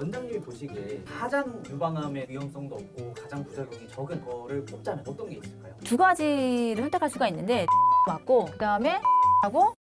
원장님이 보시기에 가장 유방암의 위험성도 없고 가장 부작용이 적은 거를 꼽자면 어떤 게 있을까요? 두 가지를 선택할 수가 있는데 맞고 그다음에 하고.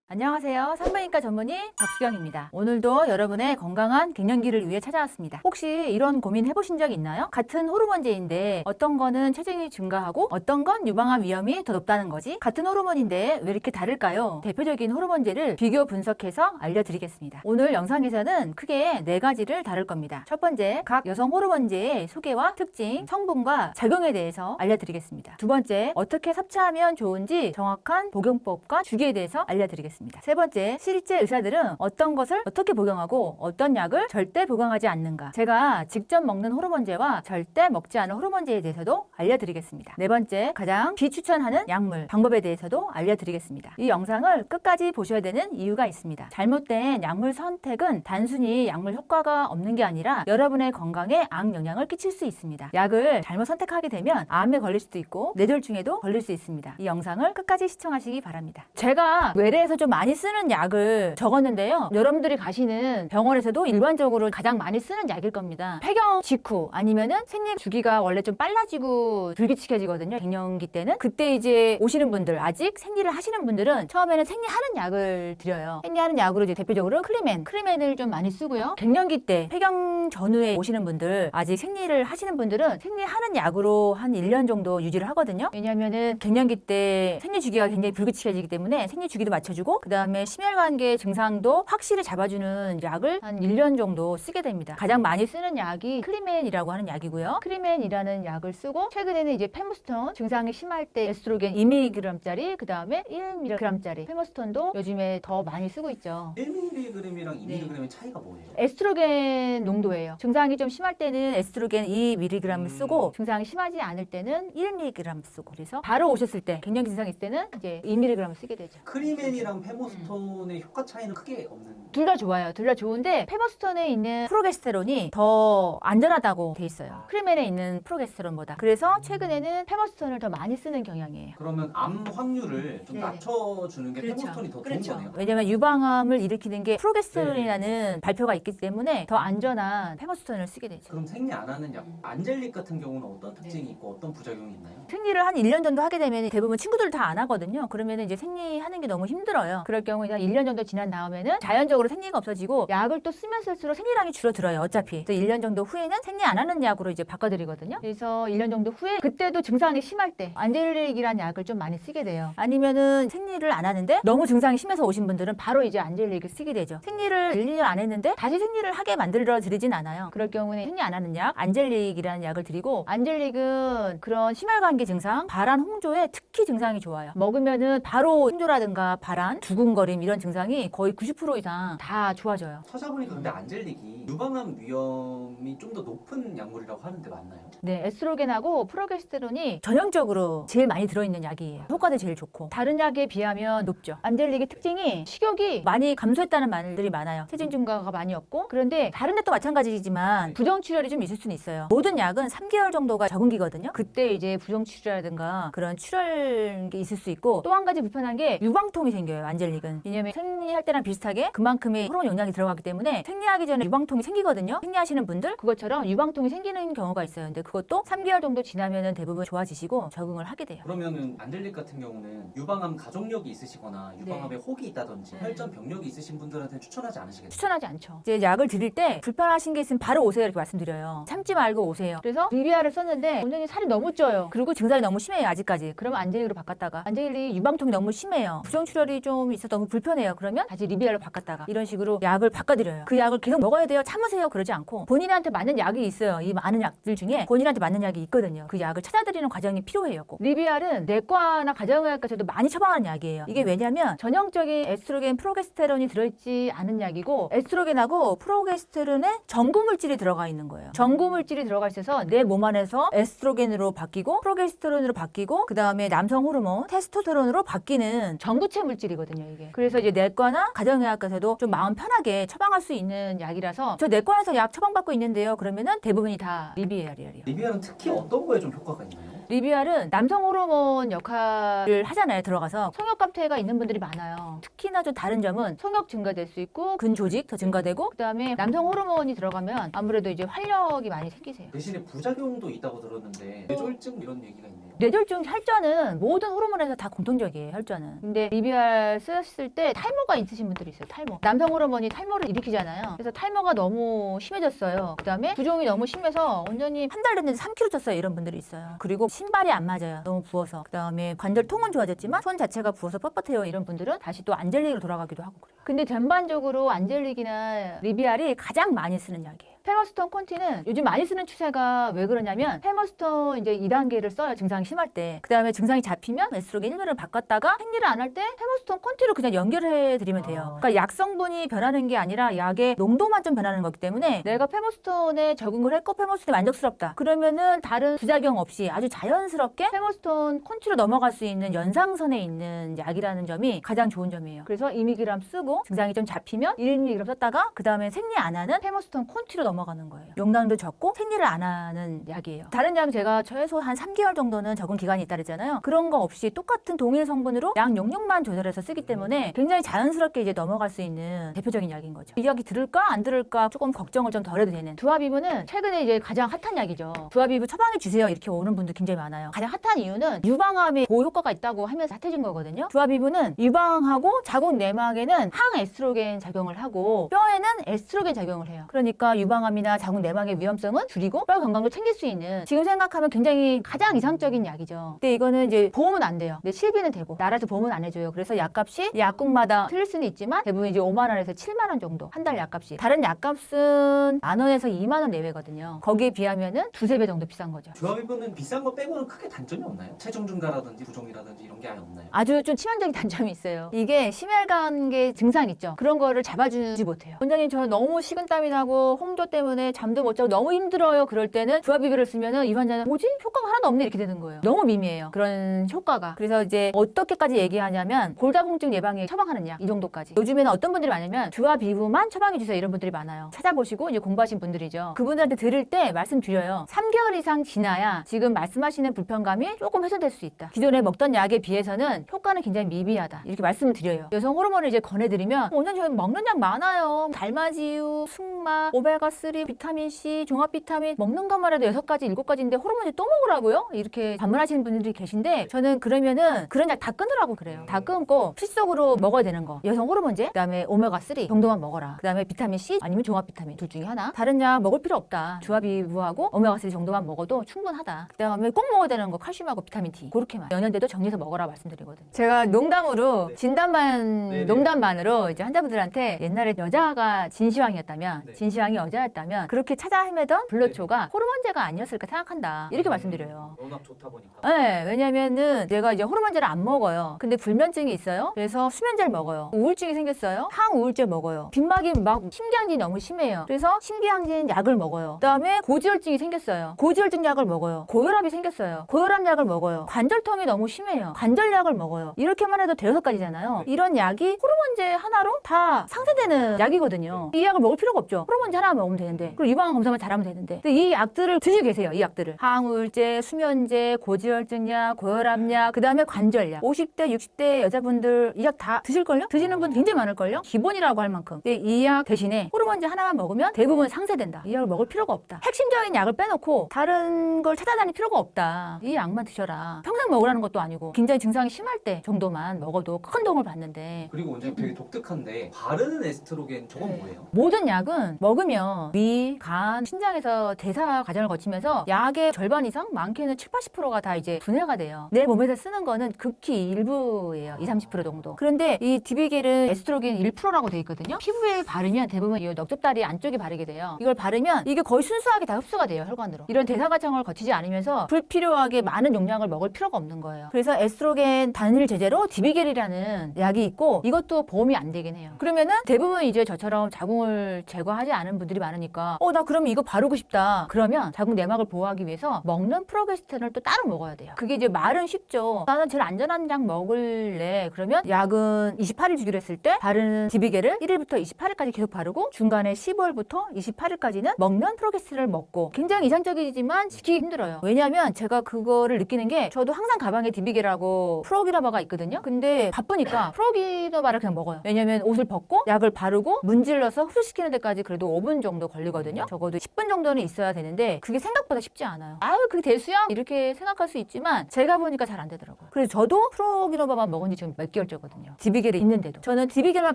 안녕하세요. 산부인과 전문의 박수경입니다. 오늘도 여러분의 건강한 갱년기를 위해 찾아왔습니다. 혹시 이런 고민 해보신 적 있나요? 같은 호르몬제인데 어떤 거는 체중이 증가하고 어떤 건 유방암 위험이 더 높다는 거지? 같은 호르몬인데 왜 이렇게 다를까요? 대표적인 호르몬제를 비교 분석해서 알려드리겠습니다. 오늘 영상에서는 크게 4가지를 다룰 겁니다. 첫 번째, 각 여성 호르몬제의 소개와 특징, 성분과 작용에 대해서 알려드리겠습니다. 두 번째, 어떻게 섭취하면 좋은지 정확한 복용법과 주기에 대해서 알려드리겠습니다. 세 번째, 실제 의사들은 어떤 것을 어떻게 복용하고 어떤 약을 절대 복용하지 않는가. 제가 직접 먹는 호르몬제와 절대 먹지 않은 호르몬제에 대해서도 알려드리겠습니다. 네 번째, 가장 비추천하는 약물 방법에 대해서도 알려드리겠습니다. 이 영상을 끝까지 보셔야 되는 이유가 있습니다. 잘못된 약물 선택은 단순히 약물 효과가 없는 게 아니라 여러분의 건강에 악영향을 끼칠 수 있습니다. 약을 잘못 선택하게 되면 암에 걸릴 수도 있고 뇌졸중에도 걸릴 수 있습니다. 이 영상을 끝까지 시청하시기 바랍니다. 제가 외래에서 좀 많이 쓰는 약을 적었는데요. 여러분들이 가시는 병원에서도 일반적으로 가장 많이 쓰는 약일 겁니다. 폐경 직후 아니면은 생리 주기가 원래 좀 빨라지고 불규칙해지거든요. 갱년기 때는. 그때 이제 오시는 분들, 아직 생리를 하시는 분들은 처음에는 생리하는 약을 드려요. 생리하는 약으로 이제 대표적으로 크리멘을 좀 많이 쓰고요. 갱년기 때 폐경 전후에 오시는 분들, 아직 생리를 하시는 분들은 생리하는 약으로 한 1년 정도 유지를 하거든요. 왜냐면은 갱년기 때 생리 주기가 굉장히 불규칙해지기 때문에 생리 주기도 맞춰주고 그 다음에 심혈관계 증상도 확실히 잡아주는 약을 한 1년 정도 쓰게 됩니다. 가장 많이 쓰는 약이 크리멘이라고 하는 약이고요. 크리멘이라는 약을 쓰고 최근에는 이제 페모스톤 증상이 심할 때 에스트로겐 2mg짜리 그 다음에 1mg짜리 페모스톤도 요즘에 더 많이 쓰고 있죠. 1mg이랑 2mg의 차이가 뭐예요? 에스트로겐 농도예요. 증상이 좀 심할 때는 에스트로겐 2mg을 쓰고 증상이 심하지 않을 때는 1mg 쓰고 그래서 바로 오셨을 때 갱년기 증상이 있을 때는 이제 2mg을 쓰게 되죠. 크리멘이랑 페모스톤의 효과 차이는 크게 없는. 둘 다 좋아요. 둘 다 좋은데 페모스톤에 있는 프로게스테론이 더 안전하다고 돼 있어요. 크리멘에 있는 프로게스테론보다. 그래서 최근에는 페모스톤을 더 많이 쓰는 경향이에요. 그러면 암 확률을 좀 네. 낮춰주는 게 그렇죠. 페모스톤이 더 좋은 그렇죠. 거네요. 왜냐면 유방암을 일으키는 게 프로게스테론이라는 발표가 있기 때문에 더 안전한 페모스톤을 쓰게 되죠. 그럼 생리 안 하는 약 안젤릭 같은 경우는 어떤 특징이 있고 어떤 부작용이 있나요? 생리를 한 1년 정도 하게 되면 대부분 친구들 다 안 하거든요. 그러면 이제 생리하는 게 너무 힘들어요. 그럴 경우에 1년 정도 지난 다음에는 자연적으로 생리가 없어지고 약을 또 쓰면 쓸수록 생리량이 줄어들어요. 어차피. 또 1년 정도 후에는 생리 안 하는 약으로 이제 바꿔드리거든요. 그래서 1년 정도 후에 그때도 증상이 심할 때 안젤릭이라는 약을 좀 많이 쓰게 돼요. 아니면은 생리를 안 하는데 너무 증상이 심해서 오신 분들은 바로 이제 안젤릭을 쓰게 되죠. 생리를 1, 2년 안 했는데 다시 생리를 하게 만들어 드리진 않아요. 그럴 경우는 생리 안 하는 약 안젤릭이라는 약을 드리고 안젤릭은 그런 심혈관계 증상, 발한 홍조에 특히 증상이 좋아요. 먹으면은 바로 홍조라든가 발한, 두근거림 이런 증상이 거의 90% 이상 다 좋아져요. 찾아보니까 근데 안젤릭이 유방암 위험이 좀 더 높은 약물이라고 하는데 맞나요? 네, 에스트로겐하고 프로게스테론이 전형적으로 제일 많이 들어있는 약이에요. 효과도 제일 좋고 다른 약에 비하면 높죠. 안젤릭의 특징이 식욕이 많이 감소했다는 말들이 많아요. 체중 증가가 많이 없고 그런데 다른 약도 마찬가지지만 부정출혈이 좀 있을 수는 있어요. 모든 약은 3개월 정도가 적응기거든요. 그때 이제 부정출혈이라든가 그런 출혈이 있을 수 있고 또 한 가지 불편한 게 유방통이 생겨요. 안젤릭은. 왜냐면 생리할 때랑 비슷하게 그만큼의 호르몬 영양이 들어가기 때문에 생리하기 전에 유방통이 생기거든요. 생리하시는 분들 그것처럼 유방통이 생기는 경우가 있어요. 근데 그것도 3개월 정도 지나면은 대부분 좋아지시고 적응을 하게 돼요. 그러면은 안젤릭 같은 경우는 유방암 가족력이 있으시거나 유방암에 혹이 있다든지 혈전 병력이 있으신 분들한테 추천하지 않으시겠어요? 추천하지 않죠. 이제 약을 드릴 때 불편하신 게 있으면 바로 오세요 이렇게 말씀드려요. 참지 말고 오세요. 그래서 리비아를 썼는데 원장님 살이 너무 쪄요. 그리고 증상이 너무 심해요 아직까지. 그러면 안젤릭으로 바꿨다가 안젤릭 유방통이 너무 심해요. 부정출혈이 좀 있어서 너무 불편해요. 그러면 다시 리비아로 바꿨다가 이런 식으로 약을 바꿔드려요. 그 약을 계속 먹어야 돼요. 참으세요. 그러지 않고 본인한테 맞는 약이 있어요. 이 많은 약들 중에 본인한테 맞는 약이 있거든요. 그 약을 찾아드리는 과정이 필요해요. 꼭. 리비아는 내과나 가정의학과에서도 많이 처방하는 약이에요. 이게 왜냐면 전형적인 에스트로겐 프로게스테론이 들어있지 않은 약이고 에스트로겐하고 프로게스테론에 전구물질이 들어가 있는 거예요. 전구물질이 들어가 있어서 내 몸 안에서 에스트로겐으로 바뀌고 프로게스테론으로 바뀌고 그 다음에 남성 호르몬 테스토스테론으로 바뀌는 전구체 물질이거든요. 이게. 그래서 이제 내과나 가정의학과에서도 좀 마음 편하게 처방할 수 있는 약이라서 저 내과에서 약 처방받고 있는데요. 그러면은 대부분이 다 리비아리얼이에요. 리비아는 특히 어떤 거에 좀 효과가 있나요? 리비알은 남성 호르몬 역할을 하잖아요. 들어가서 성욕 감퇴가 있는 분들이 많아요. 특히나 좀 다른 점은 성욕 증가될 수 있고 근조직 더 증가되고 그다음에 남성 호르몬이 들어가면 아무래도 이제 활력이 많이 생기세요. 대신에 부작용도 있다고 들었는데 뇌졸중 이런 얘기가 있네요. 뇌졸중 혈전은 모든 호르몬에서 다 공통적이에요. 혈전은. 근데 리비알 쓰셨을 때 탈모가 있으신 분들이 있어요. 탈모. 남성 호르몬이 탈모를 일으키잖아요. 그래서 탈모가 너무 심해졌어요. 그다음에 부종이 너무 심해서 원장님 한 달 됐는데 3kg 쪘어요. 이런 분들이 있어요. 그리고 신발이 안 맞아요. 너무 부어서. 그다음에 관절 통은 좋아졌지만 손 자체가 부어서 뻣뻣해요. 이런 분들은 다시 또 안젤릭으로 돌아가기도 하고 그래요. 근데 전반적으로 안젤릭이나 리비알이 가장 많이 쓰는 약이에요. 페머스톤 콘티는 요즘 많이 쓰는 추세가 왜 그러냐면 페머스톤 이제 2단계를 써요. 증상이 심할 때. 그다음에 증상이 잡히면 에스트로겐 1년을 바꿨다가 생리를 안 할 때 페머스톤 콘티로 그냥 연결해 드리면 돼요. 그러니까 약 성분이 변하는 게 아니라 약의 농도만 좀 변하는 거기 때문에 내가 페머스톤에 적응을 했고 페머스톤에 만족스럽다. 그러면은 다른 부작용 없이 아주 자연스럽게 페머스톤 콘티로 넘어갈 수 있는 연상선에 있는 약이라는 점이 가장 좋은 점이에요. 그래서 2mg 쓰고 증상이 좀 잡히면 1mg 썼다가 그다음에 생리 안 하는 페머스톤 콘티로 넘어가는 거예요. 용량도 적고 생리를 안 하는 약이에요. 다른 약 제가 최소 한 3개월 정도는 적응 기간이 있다 그랬잖아요. 그런 거 없이 똑같은 동일 성분으로 약 용량만 조절해서 쓰기 때문에 굉장히 자연스럽게 이제 넘어갈 수 있는 대표적인 약인 거죠. 이 약이 들을까 안 들을까 조금 걱정을 좀 덜 해도 되는. 두아비브는 최근에 이제 가장 핫한 약이죠. 두아비브 처방해 주세요 이렇게 오는 분들 굉장히 많아요. 가장 핫한 이유는 유방암에 보호 효과가 있다고 하면서 핫해진 거거든요. 두아비브는 유방하고 자궁 내막에는 항에스트로겐 작용을 하고 뼈에는 에스트로겐 작용을 해요. 그러니까 유방암이나 자궁 내막의 위험성은 줄이고 뼈 건강도 챙길 수 있는 지금 생각하면 굉장히 가장 이상적인 약이죠. 근데 이거는 이제 보험은 안 돼요. 근데 실비는 되고 나라에서 보험은 안 해줘요. 그래서 약값이 약국마다 틀릴 수는 있지만 대부분 이제 5만 원에서 7만 원 정도 한 달 약값이. 다른 약값은 만 원에서 2만 원 내외거든요. 거기에 비하면은 두세 배 정도 비싼 거죠. 주합입은 비싼 거 빼고는 크게 단점이 없나요? 체중 증가라든지 부종이라든지 이런 게 아예 없나요? 아주 좀 치명적인 단점이 있어요. 이게 심혈관계 증상 있죠. 그런 거를 잡아주지 못해요. 원장님 저 너무 식은땀이 나고 홍조 때문에 잠도 못 자고 너무 힘들어요. 그럴 때는 주합비비를 쓰면은 이 환자는 뭐지? 효과가 하나도 없네 이렇게 되는 거예요. 너무 미미해요. 그런 효과가. 그래서 이제 어떻게까지 얘기하냐면 골다공증 예방에 처방하는 약 이 정도까지. 요즘에는 어떤 분들이 많으면 주합비브만 처방해 주세요 이런 분들이 많아요. 찾아보시고 이제 공부하신 분들이죠. 그분들한테 들을 때 말씀드려요. 3개월 이상 지나야 지금 말씀하시는 불편감이 조금 해소될 수 있다. 기존에 먹던 약에 비해서는 효과는 굉장히 미비하다. 이렇게 말씀을 드려요. 여성 호르몬을 이제 권해드리면 오늘 저희 먹는 약 많아요. 달마지유, 승마, 오메가3, 비타민C, 종합비타민 먹는 것만 해도 6가지, 7가지인데 호르몬이 또 먹으라고요? 이렇게 반문하시는 분들이 계신데 저는 그러면은 그런 약 다 끊으라고 그래요. 다 끊고 필수적으로 먹어야 되는 거. 여성 호르몬제, 그다음에 오메가3 정도만 먹어라. 그다음에 비타민C 아니면 종합비타민 둘 중에 하나. 다른 약 먹을 필요 없다. 주합비브하고 오메가3 정도만 먹어도 충분하다. 그다음에 꼭 먹어야 되는 거 칼슘하고 비타민 D. 그렇게만. 연연대도 정리해서 먹어라 말씀드리거든요. 제가 농담으로 네. 진단반 네네. 농담반으로 이제 환자분들한테 옛날에 여자가 진시황이었다면 네. 진시황이 여자였다면 그렇게 찾아 헤매던 불로초가 호르몬제가 아니었을까 생각한다. 이렇게 말씀드려요. 워낙 좋다 보니까. 네, 왜냐면은 내가 이제 호르몬제를 안 먹어요. 근데 불면증이 있어요. 그래서 수면제를 먹어요. 우울증이 생겼어요. 항우울제 먹어요. 빈막이 막 심기항진이 너무 심해요. 그래서 심기항진 약을 먹어요. 그다음에 고지혈증이 생겼어요. 고지혈증 약을 먹어요. 고혈압이 생겼어요. 고혈압 약을 먹어요. 관절통이 너무 심해요. 관절약을 먹어요. 이렇게만 해도 6가지잖아요. 이런 약이 호르몬제 하나로 다 상쇄되는 약이거든요. 이 약을 먹을 필요가 없죠. 호르몬제 하나만 먹으면 되는데 그리고 유방암 검사만 잘하면 되는데 근데 이 약들을 드시고 계세요. 이 약들을 항우울제, 수면제, 고지혈증약, 고혈압약, 그다음에 관절약 50대, 60대 여자분들 이 약 다 드실걸요? 드시는 분 굉장히 많을걸요? 기본이라고 할 만큼. 근데 이 약 대신에 호르몬제 하나만 먹으면 대부분 상쇄된다. 이 약을 먹을 필요가 없다. 핵심적인 약을 빼놓고 다른 걸 찾아다닐 필요가 없다. 이 약만 드셔라. 평생 먹으라는 것도 아니고 굉장히 증상이 심할 때 정도만 먹어도 큰 도움을 받는데 그리고 원장님 되게 독특한데 바르는 에스트로겐 저건 네. 뭐예요? 모든 약은 먹으면 위, 간, 신장에서 대사 과정을 거치면서 약의 절반 이상, 많게는 7, 80%가 다 이제 분해가 돼요. 내 몸에서 쓰는 거는 극히 일부예요. 20, 30% 정도. 그런데 이 디비겔은 에스트로겐 1%라고 돼 있거든요. 피부에 바르면 대부분 이 넉적다리 안쪽에 바르게 돼요. 이걸 바르면 이게 거의 순수하게 다 흡수가 돼요. 혈관으로. 이런 대사 과정을 거치지 않으면서 불필요하게 많은 용량을 먹을 필요가 없는 거예요. 그래서 에스트로겐 단일 제제로 디비겔이라는 약이 있고 이것도 보험이 안 되긴 해요. 그러면은 대부분 이제 저처럼 자궁을 제거하지 않은 분들이 많은 많으니까 나 그러면 이거 바르고 싶다. 그러면 자궁 내막을 보호하기 위해서 먹는 프로게스테론을 또 따로 먹어야 돼요. 그게 이제 말은 쉽죠. 나는 제일 안전한 약 먹을래. 그러면 약은 28일 주기로 했을 때 바르는 디비게를 1일부터 28일까지 계속 바르고 중간에 15일부터 28일까지는 먹는 프로게스테론을 먹고 굉장히 이상적이지만 지키기 힘들어요. 왜냐하면 제가 그거를 느끼는 게 저도 항상 가방에 디비게라고 프로기너바가 있거든요. 근데 바쁘니까 프로기너바를 그냥 먹어요. 왜냐면 옷을 벗고 약을 바르고 문질러서 흡수시키는 데까지 그래도 5분 정도 걸리거든요. 적어도 10분 정도는 있어야 되는데 그게 생각보다 쉽지 않아요. 아유 그게 대수야? 이렇게 생각할 수 있지만 제가 보니까 잘 안 되더라고요. 그래서 저도 프로기너바만 먹은 지 지금 몇 개월째거든요. 디비게를 있는데도. 저는 디비게만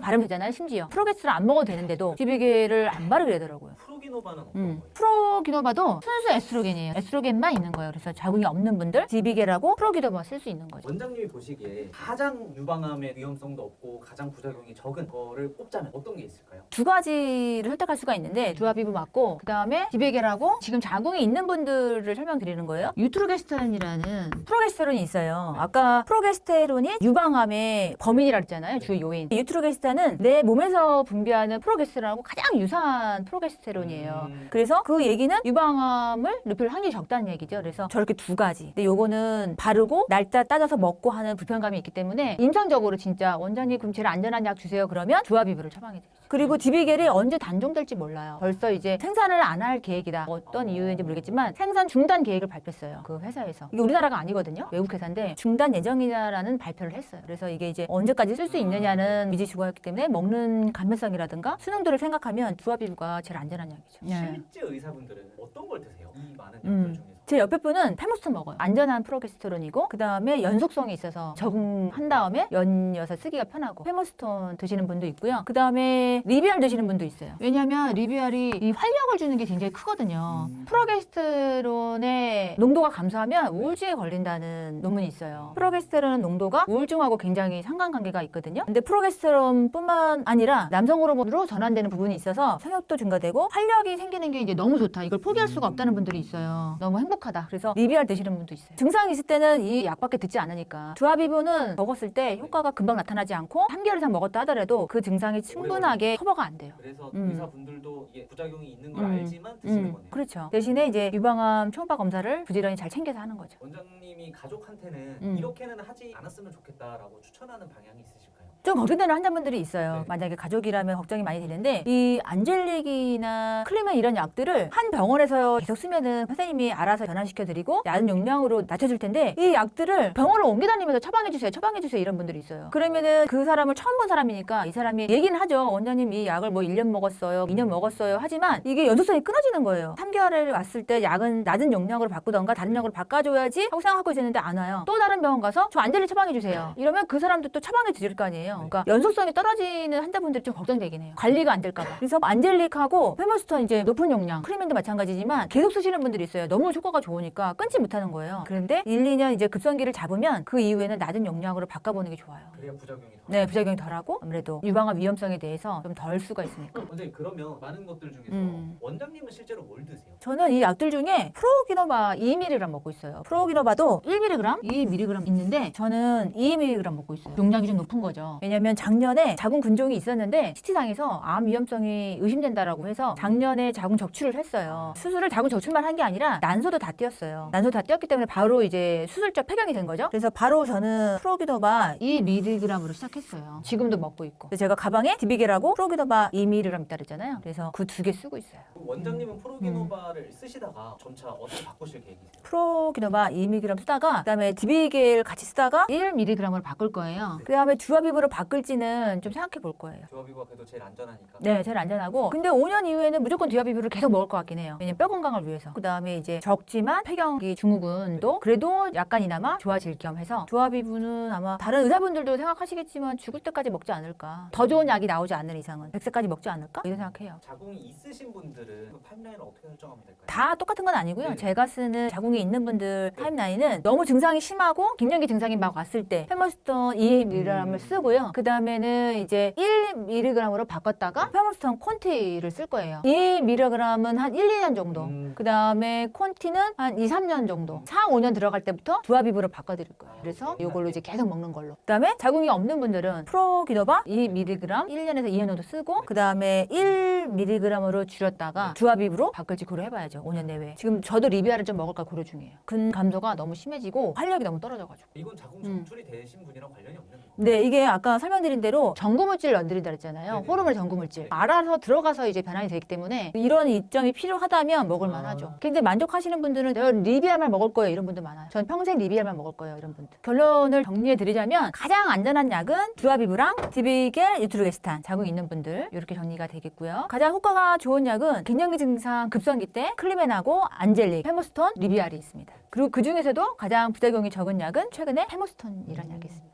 바르면 되잖아요. 심지어 프로게스를 안 먹어도 되는데도 디비게를 안 바르게 되더라고요. 프로기노바는 어떤 거예요? 프로기노바도 순수 에스트로겐이에요. 에스트로겐만 있는 거예요. 그래서 자궁이 없는 분들 디비게라고 프로기노바 쓸 수 있는 거죠. 원장님이 보시기에 가장 유방암의 위험성도 없고 가장 부작용이 적은 거를 꼽자면 어떤 게 있을까요? 두 가지를 선택할 수가 있는데 두아비브 맞고 그 다음에 디비게라고 지금 자궁이 있는 분들을 설명드리는 거예요. 유트로게스테론이라는 프로게스테론이 있어요. 아까 프로게스테론이 유방암의 범인이라 했잖아요. 주요 요인. 유트로게스테론은 내 몸에서 분비하는 프로게스테론하고 가장 유사한 프로게스테론이에요. 그래서 그 얘기는 유방암을 높일 확률이 적다는 얘기죠. 그래서 저렇게 두 가지. 근데 요거는 바르고 날짜 따져서 먹고 하는 불편감이 있기 때문에 임상적으로 진짜 원장님 그럼 제일 안전한 약 주세요. 그러면 두아비브를 처방해드리죠. 그리고 디비겔이 언제 단종될지 몰라요. 벌써 이제 생산을 안 할 계획이다. 어떤 이유인지 모르겠지만 생산 중단 계획을 발표했어요. 그 회사에서. 이게 우리나라가 아니거든요. 외국 회사인데 중단 예정이다라는 발표를 했어요. 그래서 이게 이제 언제까지 쓸 수 있느냐는 미지수거였기 때문에 먹는 감염성이라든가 수능도를 생각하면 두아비브가 제일 안전한 약이죠. 실제 의사분들은 어떤 걸 드세요? 이 많은 약들 중에서. 제 옆에 분은 페모스톤 먹어요. 안전한 프로게스테론이고 그 다음에 연속성이 있어서 적응한 다음에 연이어서 쓰기가 편하고 페모스톤 드시는 분도 있고요. 그 다음에 리비알 드시는 분도 있어요. 왜냐하면 리비알이 이 활력을 주는 게 굉장히 크거든요. 프로게스테론의 농도가 감소하면 우울증에 걸린다는 논문이 있어요. 프로게스테론 농도가 우울증하고 굉장히 상관관계가 있거든요. 근데 프로게스테론뿐만 아니라 남성 호르몬으로 전환되는 부분이 있어서 성욕도 증가되고 활력이 생기는 게 이제 너무 좋다. 이걸 포기할 수가 없다는 분들이 있어요. 너무 행복하다. 그래서 리비알 드시는 분도 있어요. 증상이 있을 때는 이 약밖에 듣지 않으니까. 두아비브는 먹었을 때 효과가 금방 나타나지 않고 3개월 이상 먹었다 하더라도 그 증상이 충분하게 커버가 안 돼요. 그래서 의사분들도 이게 부작용이 있는 걸 알지만 드시는 거네요. 그렇죠. 대신에 이제 유방암 초음파 검사를 부지런히 잘 챙겨서 하는 거죠. 원장님이 가족한테는 이렇게는 하지 않았으면 좋겠다라고 추천하는 방향이 있으실까요? 좀 걱정되는 환자분들이 있어요. 네. 만약에 가족이라면 걱정이 많이 되는데 이 안젤릭이나 클리멘 이런 약들을 한 병원에서 계속 쓰면은 선생님이 알아서 전환시켜드리고 얇은 용량으로 낮춰줄 텐데 이 약들을 병원을 옮겨 다니면서 처방해주세요 이런 분들이 있어요. 그러면은 그 사람을 처음 본 사람이니까 이 사람이 얘기는 하죠. 원장님 이 약을 뭐 1년 먹었어요 2년 먹었어요 하지만 이게 연속성이 끊어지는 거예요. 3개월에 왔을 때 약은 낮은 용량으로 바꾸던가 다른 약으로 바꿔줘야지 하고 생각하고 있었는데 안 와요. 또 다른 병원 가서 저 안젤릭 처방해주세요 이러면 그 사람도 또 처방해 드릴 거 아니에요. 그러니까 연속성이 떨어지는 환자분들이 좀 걱정되긴 해요. 관리가 안 될까 봐. 그래서 안젤릭하고 페모스톤 이제 높은 용량 크리멘도 마찬가지지만 계속 쓰시는 분들이 있어요. 너무 효과가 좋으니까 끊지 못하는 거예요. 그런데 1, 2년 이제 급성기를 잡으면 그 이후에는 낮은 용량으로 바꿔보는 게 좋아요. 그래야 부작용이 덜. 네, 부작용이 덜하고 아무래도 유방암 위험성에 대해서 좀 덜 수가 있으니까. 원장님 그러면 많은 것들 중에서 원장님은 실제로 뭘 드세요? 저는 이 약들 중에 프로기노바 2mg 먹고 있어요. 프로기노바도 1mg, 2mg 있는데 저는 2mg 먹고 있어요. 용량이 좀 높은 거죠. 왜냐면 작년에 자궁 근종이 있었는데 CT상에서 암 위험성이 의심된다라고 해서 작년에 자궁 적출을 했어요. 수술을 자궁 적출만 한 게 아니라 난소도 다 띄었어요. 난소 다 띄었기 때문에 바로 이제 수술적 폐경이 된 거죠. 그래서 바로 저는 프로기노바 2mg으로 시작했어요. 지금도 먹고 있고. 그래서 제가 가방에 디비게라고 프로기노바 2mg 있다 그랬잖아요. 그래서 그 두 개 쓰고 있어요. 원장님은 프로기노바를 쓰시다가 점차 어떻게 바꾸실 계획이세요? 프로기노바 2mg 쓰다가 그다음에 디비게를 같이 쓰다가 1mg으로 바꿀 거예요. 그다음에 두아비브로 바꿀지는 좀 생각해 볼 거예요. 두아비브가 그래도 제일 안전하니까. 네, 제일 안전하고. 근데 5년 이후에는 무조건 두아비브를 계속 먹을 것 같긴 해요. 왜냐면 뼈 건강을 위해서. 그다음에 이제 적지만 폐경기 증후군도 그래도 약간이나마 좋아질 겸 해서 두아비브는 아마 다른 의사분들도 생각하시겠지만 죽을 때까지 먹지 않을까. 더 좋은 약이 나오지 않는 이상은 100세까지 먹지 않을까? 이런 생각해요. 자궁이 있으신 분들은 그 타임라인을 어떻게 설정하면 될까요? 다 똑같은 건 아니고요. 네. 제가 쓰는 자궁이 있는 분들 타임라인은 너무 증상이 심하고 갱년기 증상이 막 왔을 때 페모스톤 2mg을 쓰고요. 그 다음에는 이제 1mg으로 바꿨다가 페모스톤 콘티를 쓸 거예요. 2mg은 한 1, 2년 정도. 그 다음에 콘티는 한 2, 3년 정도. 4, 5년 들어갈 때부터 두아비브로 바꿔드릴 거예요. 그래서 이걸로 이제 계속 먹는 걸로. 그 다음에 자궁이 없는 분들은 프로기노바 2mg 1년에서 2년 정도 쓰고 그 다음에 1 mg으로 줄였다가 두아비브로 바꿀지 고려해봐야죠. 5년 내외에. 지금 저도 리비아를 좀 먹을까 고려 중이에요. 근 감소가 너무 심해지고 활력이 너무 떨어져가지고. 이건 자궁 정출이 되신 분이랑 관련이 없는 거예요? 네, 이게 아까 설명드린 대로 전구물질을 얹드린다 그랬잖아요. 네네. 호르몬 전구물질. 알아서 들어가서 이제 변환이 되기 때문에 이런 이점이 필요하다면 먹을 만하죠. 굉장히 만족하시는 분들은 내가 리비알만 먹을 거예요. 이런 분들 많아요. 전 평생 리비알만 먹을 거예요. 이런 분들. 결론을 정리해 드리자면 가장 안전한 약은 두아비브랑 디비겔, 유트로게스탄. 자궁이 있는 분들 이렇게 정리가 되겠고요. 가장 효과가 좋은 약은 갱년기 증상 급성기 때 클리벤하고 안젤릭, 페모스톤, 리비알이 있습니다. 그리고 그 중에서도 가장 부작용이 적은 약은 최근에 페모스톤이라는 약이 있습니다.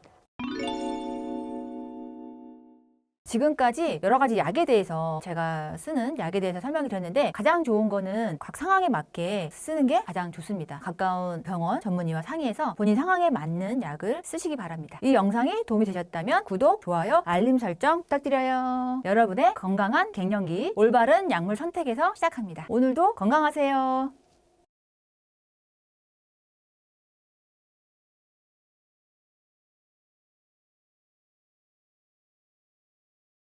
지금까지 여러 가지 약에 대해서 제가 쓰는 약에 대해서 설명을 드렸는데 가장 좋은 거는 각 상황에 맞게 쓰는 게 가장 좋습니다. 가까운 병원 전문의와 상의해서 본인 상황에 맞는 약을 쓰시기 바랍니다. 이 영상이 도움이 되셨다면 구독, 좋아요, 알림 설정 부탁드려요. 여러분의 건강한 갱년기 올바른 약물 선택에서 시작합니다. 오늘도 건강하세요.